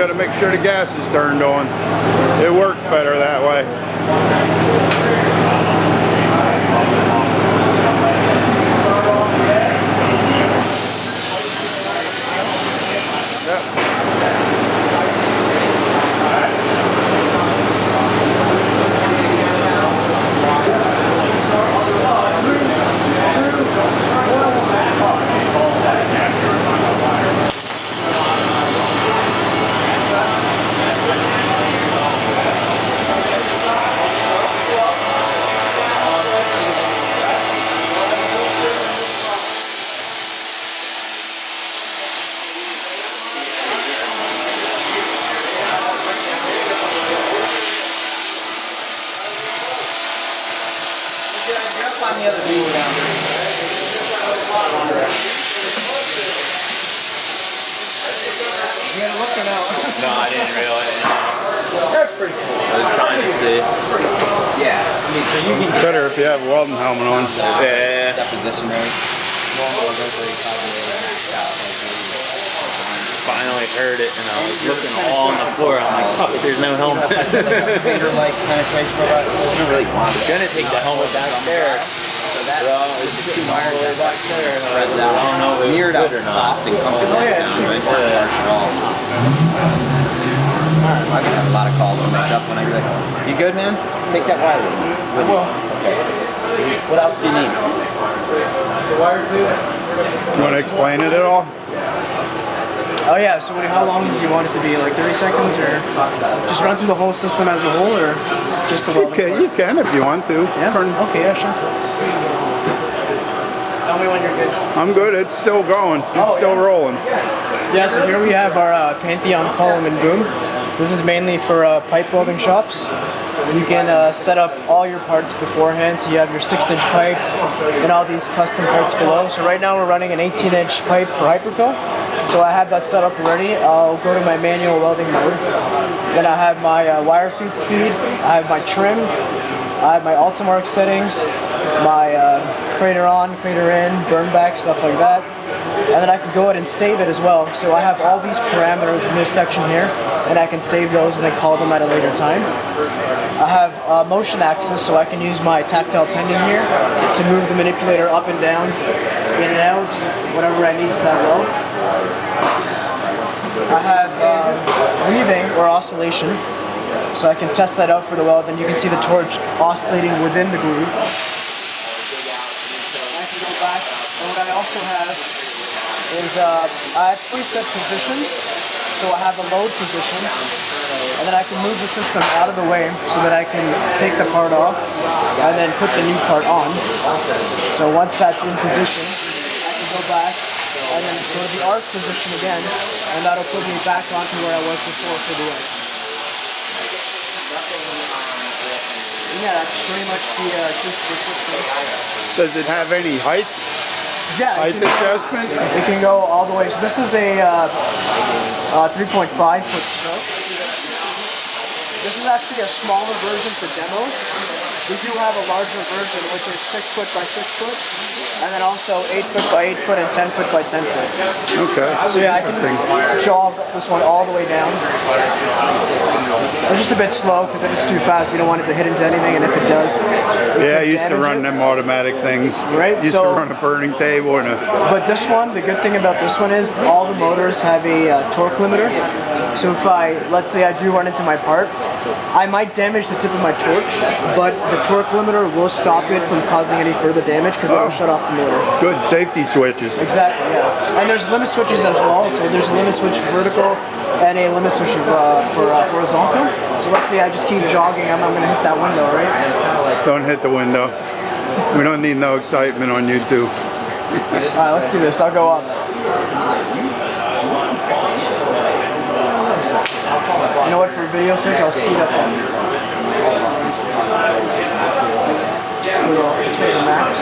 got to make sure the gas is turned on. It works better that way. Find the other dude down there. You gotta look or no? No, I didn't realize. That's pretty cool. I was trying to see. Yeah. I mean, so you can Better if you have a welding helmet on. Yeah. deposition rate. Finally heard it, and I was looking all on the floor. I'm like, fuck, there's no helmet. Like penetration robot. It's not really I was gonna take the helmet back there. So that It's just too all the way back there. spreads out. I don't know if it was Mirrored out good or not. soft and comfortable sound, right? It's not harsh at all. I can have a lot of calls to make up when I be like, you good, man? Take that wire with me. I will. Okay. What else do you need? The wire too? You want to explain it at all? Oh yeah, so how long do you want it to be? Like 30 seconds or just run through the whole system as a whole or just the welding? Okay, you can if you want to. Yeah? Okay, yeah, sure. Just tell me when you're good. I'm good, it's still going. It's still rolling. Yeah, so here we have our Pantheon column and boom. So this is mainly for pipe welding shops. You can set up all your parts beforehand, so you have your 6-inch pipe and all these custom parts below. So right now we're running an 18-inch pipe for hyperfill. So I have that set up already. I'll go to my manual welding mode. Then I have my wire feed speed, I have my trim, I have my Altimark settings, my crater on, crater in, burn back, stuff like that. And then I can go ahead and save it as well. So I have all these parameters in this section here, and I can save those and then call them at a later time. I have motion axis, so I can use my tactile pendant here to move the manipulator up and down, in and out, whatever I need for that weld. I have weaving or oscillation, so I can test that out for the weld, and you can see the torch oscillating within the groove. I can go back, and what I also have is I have preset positions, so I have a load position, and then I can move the system out of the way so that I can take the part off and then put the new part on. So once that's in position, I can go back and then go to the arc position again, and that'll put me back onto where I was before for the arc. Yeah, that's pretty much the gist of the system. Does it have any height? Yeah, Height adjustment? it can go all the way. So this is a 3.5 foot stroke. This is actually a smaller version for demos. We do have a larger version, which is 6 foot by 6 foot, and then also 8 foot by 8 foot and 10 foot by 10 foot. Okay. So yeah, I can jog this one all the way down. It's just a bit slow because if it's too fast, you don't want it to hit into anything, and if it does, Yeah, I used to run them automatic things. Right, Used so- to run a burning table and a... But this one, the good thing about this one is all the motors have a torque limiter. So if let's say I do run into my part, I might damage the tip of my torch, but the torque limiter will stop it from causing any further damage because it will shut off the motor. Good safety switches. Exactly, yeah. And there's limit switches as well. So there's a limit switch for vertical and a limit switch for horizontal. So let's say I just keep jogging, I'm going to hit that window, right? Don't hit the window. We don't need no excitement on YouTube. Alright, let's do this. I'll go up. You know what, for video's sake, I'll speed up this. Let's go to max.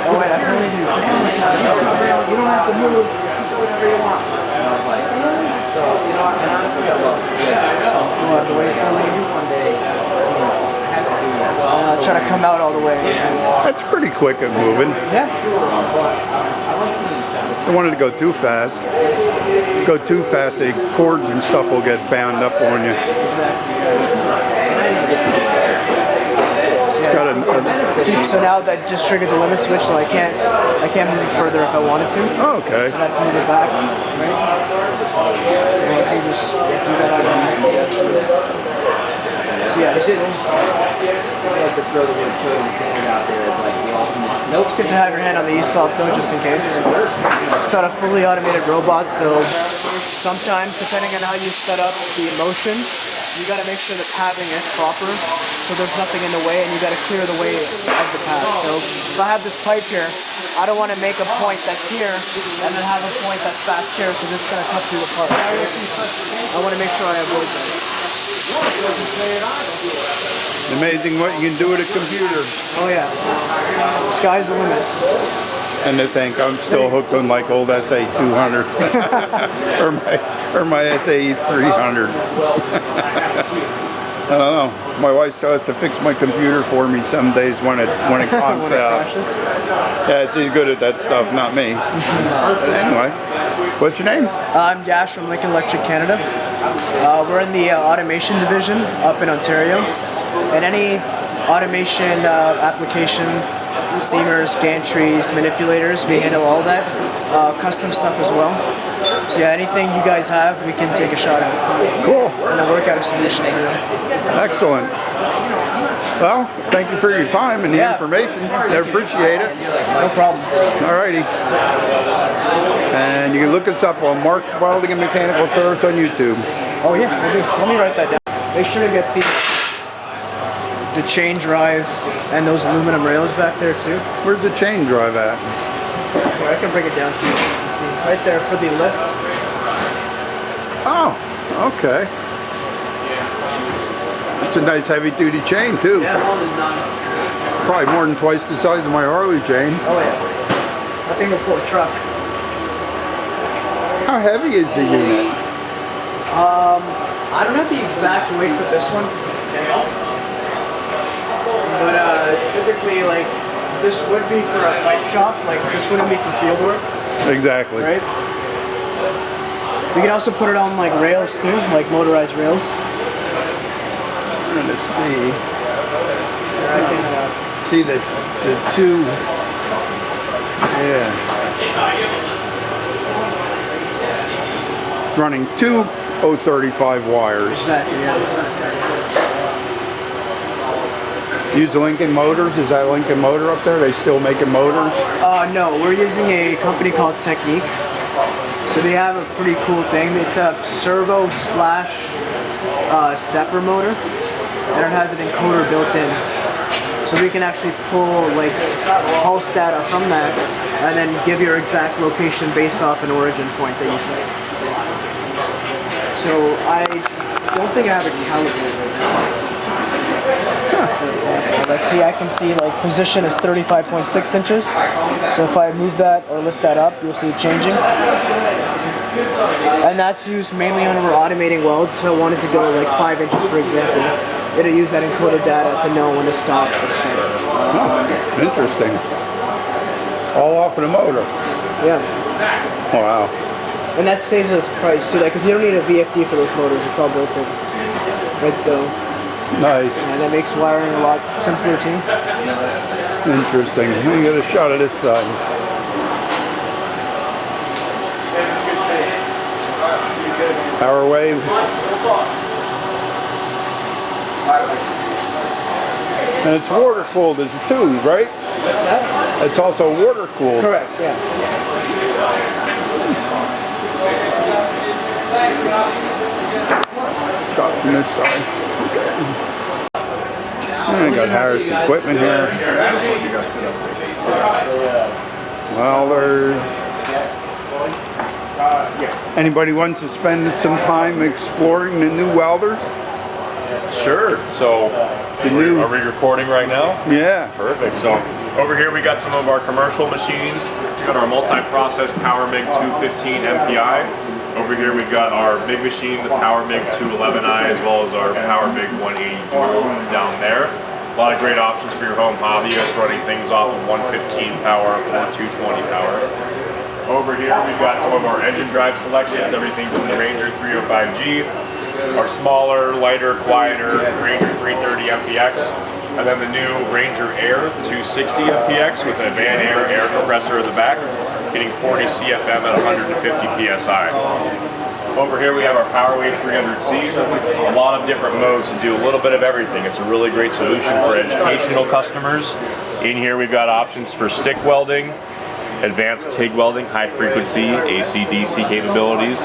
Oh wait, I can only do you don't have to move. Do whatever you want. So, you know what, and honestly, I love it. You'll have to wait for me one day. Try to come out all the way. That's pretty quick at moving. Yeah. Don't want it to go too fast. Go too fast, the cords and stuff will get bound up on you. It's got So now that just triggered the limit switch, so I can't move it further if I wanted to. oh, okay. So I can move it back, right? So I can just do that out of So yeah, this is. Like the throw the wood code and stand out there is like the ultimate. It's good to have your hand on the e-stop though, just in case. It's not a fully automated robot, so sometimes, depending on how you set up the motion, you got to make sure the padding is proper, so there's nothing in the way, and you got to clear the way of the pad. So if I have this pipe here, I don't want to make a point that's here and then have a point that's back here, because it's going to cut through the part. I want to make sure I avoid that. Amazing what you can do with a computer. Oh yeah, sky's the limit. And to think I'm still hooked on like old SA 200 or my SA 300. I don't know. My wife still has to fix my computer for me some days when it comes out. Yeah, she's good at that stuff, not me. But anyway, what's your name? I'm Yash from Lincoln Electric Canada. We're in the automation division up in Ontario, and any automation application, seamers, gantries, manipulators, we handle all that. Custom stuff as well. So yeah, anything you guys have, we can take a shot at. Cool. And then work out a solution. Excellent. Well, thank you for your time and the information. I appreciate it. No problem. Alrighty. And you can look us up on Mark's Welding and Mechanical Service on YouTube. Oh yeah, we'll do. Let me write that down. Make sure to get the chain drive and those aluminum rails back there too. Where's the chain drive at? Here, I can bring it down for you. You can see right there for the lift. Oh, okay. It's a nice heavy duty chain too. Yeah. Probably more than twice the size of my Harley chain. Oh yeah. I think we'll pull a truck. How heavy is the unit? I don't have the exact weight for this one. But typically, like, this would be for a pipe shop. Like, this wouldn't be for field work. Exactly. Right? We can also put it on, like, rails too, like motorized rails. Let's see. I can, See the two. Yeah. Running two 035 wires. exactly, yeah. Use Lincoln Motors. Is that Lincoln Motor up there? They still making motors? No, we're using a company called Technique. So they have a pretty cool thing. It's a servo slash stepper motor, and it has an encoder built in. So we can actually pull like pulse data from that and then give your exact location based off an origin point that you set. So I don't think I have a calibrator right now. For example, like see, I can see like position is 35.6 inches. So if I move that or lift that up, you'll see it changing. And that's used mainly when we're automating welds. So I wanted to go like 5 inches, for example. It'll use that encoded data to know when to stop and start. Oh, interesting. All off of the motor. Yeah. Wow. And that saves us price too, because you don't need a VFD for those motors. It's all built in. Right, so. Nice. And that makes wiring a lot simpler too. Interesting. Let me get a shot of this side. Power wave. And it's water cooled as too, right? What's that? It's also water cooled. Correct, yeah. Shot from this side. Okay. I got Harris equipment here. Welders. Anybody wants to spend some time exploring the new welders? Sure. So, are we recording right now? Yeah. Perfect. So, over here we got some of our commercial machines. We got our multi-process Power MIG 215 MPI. Over here we've got our MIG machine, the Power MIG 211i, as well as our Power MIG 180 Duo down there. A lot of great options for your home hobbyists running things off of 115 power or 220 power. Over here, we've got some of our engine drive selections, everything from the Ranger 305G, our smaller, lighter, quieter Ranger 330 MPX, and then the new Ranger Air 260 MPX with a Van air compressor in the back, getting 40 CFM at 150 PSI. Over here we have our PowerWave 300C, a lot of different modes to do a little bit of everything. It's a really great solution for educational customers. In here we've got options for stick welding, advanced TIG welding, high frequency, AC/DC capabilities,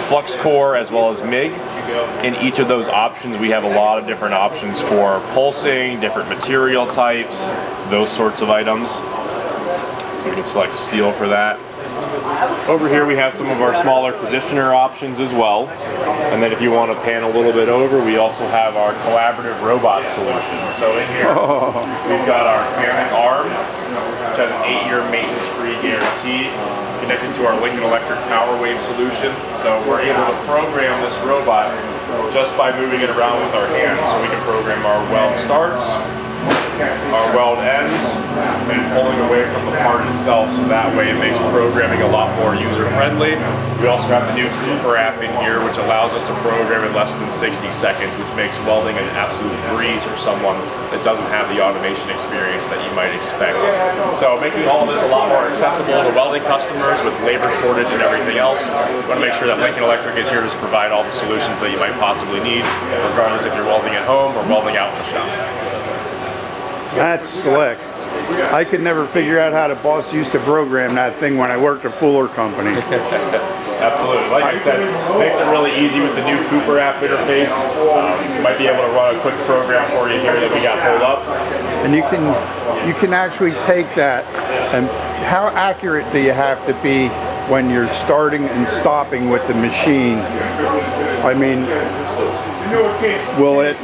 flux core, as well as MIG. In each of those options we have a lot of different options for pulsing, different material types, those sorts of items. So we can select steel for that. Over here we have some of our smaller positioner options as well. And then if you want to pan a little bit over, we also have our collaborative robot solution. So in here we've got our Fairman arm, which has an 8-year maintenance-free guarantee, connected to our Lincoln Electric PowerWave solution. So we're able to program this robot just by moving it around with our hands. So we can program our weld starts, our weld ends, and pulling away from the part itself, so that way it makes programming a lot more user-friendly. We also have the new Cooper app in here, which allows us to program in less than 60 seconds, which makes welding an absolute breeze for someone that doesn't have the automation experience that you might expect. So making all of this a lot more accessible to welding customers with labor shortage and everything else. We want to make sure that Lincoln Electric is here to provide all the solutions that you might possibly need, regardless if you're welding at home or welding out in the shop. That's slick. I could never figure out how the boss used to program that thing when I worked at Fuller Company. Absolutely. Like I said, it makes it really easy with the new Cooper app interface. You might be able to run a quick program for you here that we got pulled up. And you can actually take that, and how accurate do you have to be when you're starting and stopping with the machine? I mean, will it?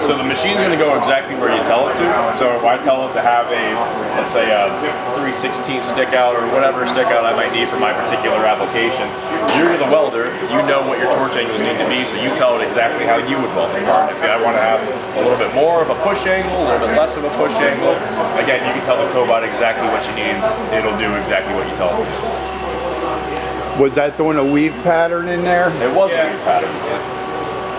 So the machine's going to go exactly where you tell it to. So if I tell it to have a, let's say a 3/16 stick out or whatever stick out I might need for my particular application, you're the welder, you know what your torch angles need to be, so you tell it exactly how you would weld the part. If I want to have a little bit more of a push angle, a little bit less of a push angle, again, you can tell the cobot exactly what you need. It'll do exactly what you tell it to do. Was that doing a weave pattern in there? It was a weave pattern.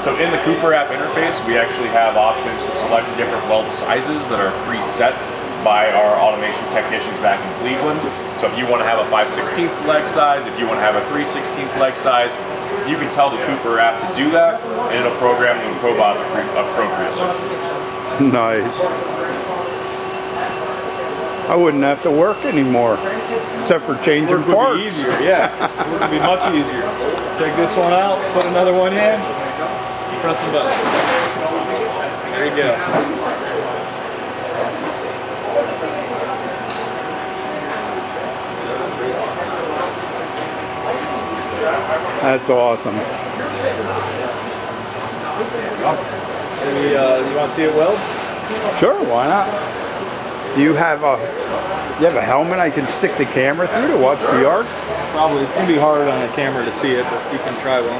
So in the Cooper app interface, we actually have options to select different weld sizes that are preset by our automation technicians back in Cleveland. So if you want to have a 5/16 leg size, if you want to have a 3/16 leg size, you can tell the Cooper app to do that, and it'll program the cobot appropriately. Nice. I wouldn't have to work anymore, except for changing Work would parts. be easier, yeah. Work would be much easier. Take this one out, put another one in, press the button. There you go. That's awesome. You want to see it weld? Sure, why not? Do you have a helmet I can stick the camera through to watch the arc? Probably. It's going to be hard on a camera to see it, but you can try one.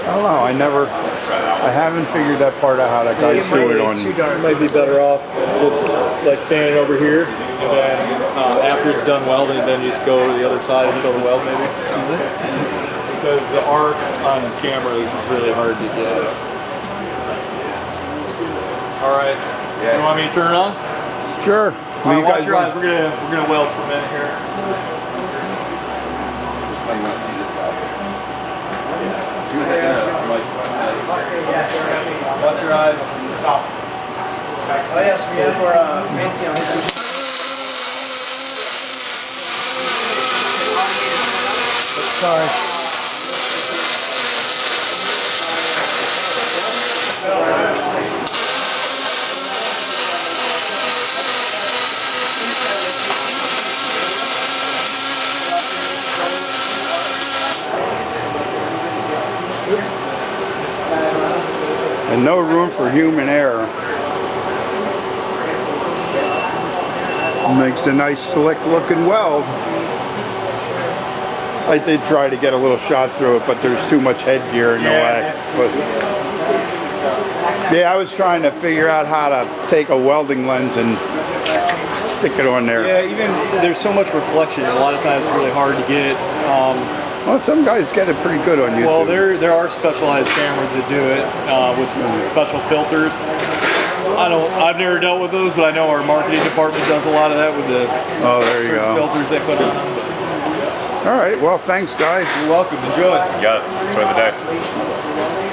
I don't know. I haven't figured that part out how to guys do it on. You might be better off just like standing over here, and then after it's done welding, then you just go to the other side and show the weld maybe. Because the arc on camera is really hard to get. All right. You want me to turn it on? Sure. All right, watch your eyes. We're gonna weld for a minute here. Watch your eyes. Oh yes, we have our Pantheon. Sorry. And no room for human error. Makes a nice slick looking weld. I did try to get a little shot through it, but there's too much headgear in the way. But yeah, I was trying to figure out how to take a welding lens and stick it on there. Yeah, even there's so much reflection. A lot of times it's really hard to get. Well, some guys get it pretty good on YouTube. Well, there are specialized cameras that do it with some special filters. I've never dealt with those, but I know our marketing department does a lot of that with the there you certain go. filters they put on them. All right, well, thanks, guys. You're welcome. Enjoy. You got it. Enjoy the day.